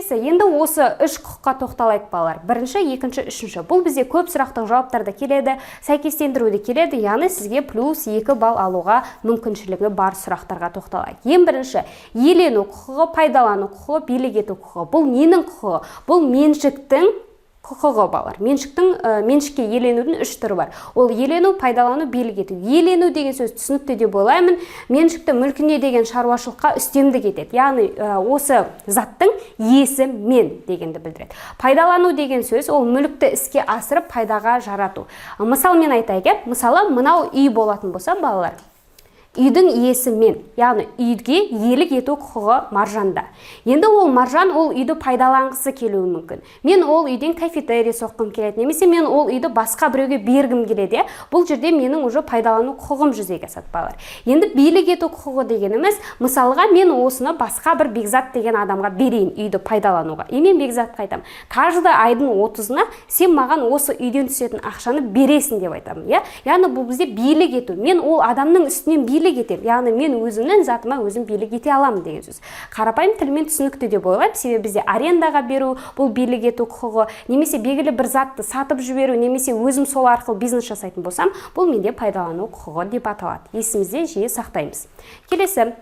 келесі, енді осы үш құқыққа тоқталайық балалар. Бірінші, екінші, үшінші. Бұл бізде көп сұрақтық жауаптарда келеді, сәйкестендіруде келеді, яғни сізге +2 балл алуға мүмкіншілігі бар сұрақтарға тоқталайық. Ең бірінші, иелену құқығы, пайдалану құқығы, билік ету құқығы. Бұл ненің құқығы? Бұл меншіктің құқығы балар. Меншікке иеленудің үш түрі бар. Ол иелену, пайдалану, билік ету. Иелену деген сөз түсінікті деп ойлаймын. Меншікті мүлкіне деген шаруашылыққа үстемдік етеді. Яғни осы заттың иесі мен дегенді білдіреді. Пайдалану деген сөз ол мүлікті іске асырып пайдаға жарату. Мысалмен айтайық, мысалы мынау үй болатын болса балалар, үйдің иесі мен, яғни үйге иелік ету құқығы Маржанда. Енді ол Маржан ол үйді пайдаланғысы келуі мүмкін. Мен ол үйден кафетерий соққым келеді, немесе мен ол үйді басқа біреуге бергім келеді. Бұл жерде менің уже пайдалану құқығым жүзеге асады балалар. Енді билік ету құқығы дегеніміз, мысалға мен осыны басқа бір Бекзат деген адамға берейін үйді пайдалануға. Мен Бекзатқа айтамын, каждый айдың 30-ына сен маған осы үйден түсетін ақшаны бересің деп айтамын. Яғни бұл бізде билік ету. Мен ол адамның үстінен билік етем. Яғни мен өзімнің затыма өзім билік ете аламын деген сөз. Қарапайым тілмен түсінікті деп ойлаймын. Себебі бізде арендаға беру, бұл билік ету құқығы, немесе белгілі бір затты сатып жіберу, немесе өзім сол арқылы бизнес жасайтын болсам, бұл менде пайдалану құқығы деп аталады. Есімізде жиі сақтаймыз. Келесі,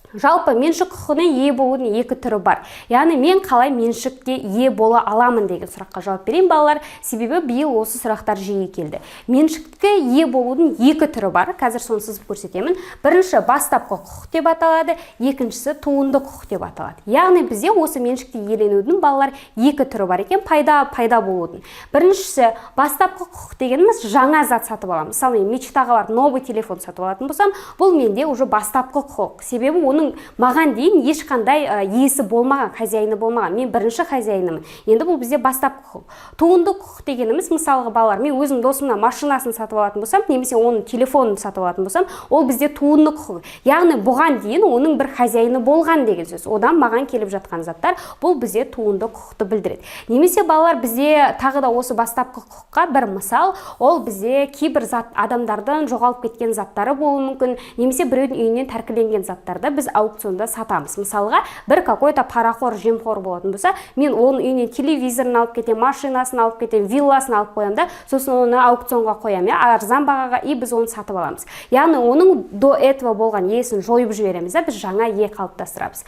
жалпы меншік құқығына ие болудың екі түрі бар. Яғни мен қалай меншікке ие бола аламын деген сұраққа жауап берейін балалар. Себебі биыл осы сұрақтар жиі келді. Меншікке ие болудың екі түрі бар. Қазір соны сызып көрсетемін. Бірінші бастапқы құқық деп аталады, екіншісі туынды құқық деп аталады. Яғни бізде осы меншікке иеленудің балалар екі түрі бар екен, пайда болудың. Біріншісі бастапқы құқық дегеніміз жаңа зат сатып аламын. Мысалы, мечтаға бар новый телефон сатып алатын болсам, бұл менде уже бастапқы құқық. Себебі маған дейін ешқандай иесі болмаған, хозяйны болмаған. Мен бірінші хозяйнымын. Енді бұл бізде бастапқы құқық. Туынды құқық дегеніміз, мысалға балалар, мен өзім досымнан машинасын сатып алатын болсам, немесе оның телефонын сатып алатын болсам, ол бізде туынды құқық. Яғни бұған дейін оның бір хозяйны болған деген сөз. Одан маған келіп жатқан заттар, бұл бізде туынды құқықты білдіреді. Немесе балалар, бізде тағы да осы бастапқы құқыққа бір мысал, ол бізде кейбір адамдардың жоғалып кеткен заттары болуы мүмкін, немесе біреудің үйінен тәркіленген заттарды біз аукционда сатамыз. Мысалға, бір какой-то парақор, жемқор болатын болса, мен оның үйінен телевизорын алып кетем, машинасын алып кетем, вилласын алып қоям да, сосын оны аукционға қоям, арзан бағаға, біз оны сатып аламыз. Яғни оның до этого болған иесін жойып жібереміз, біз жаңа ие қалыптастырамыз.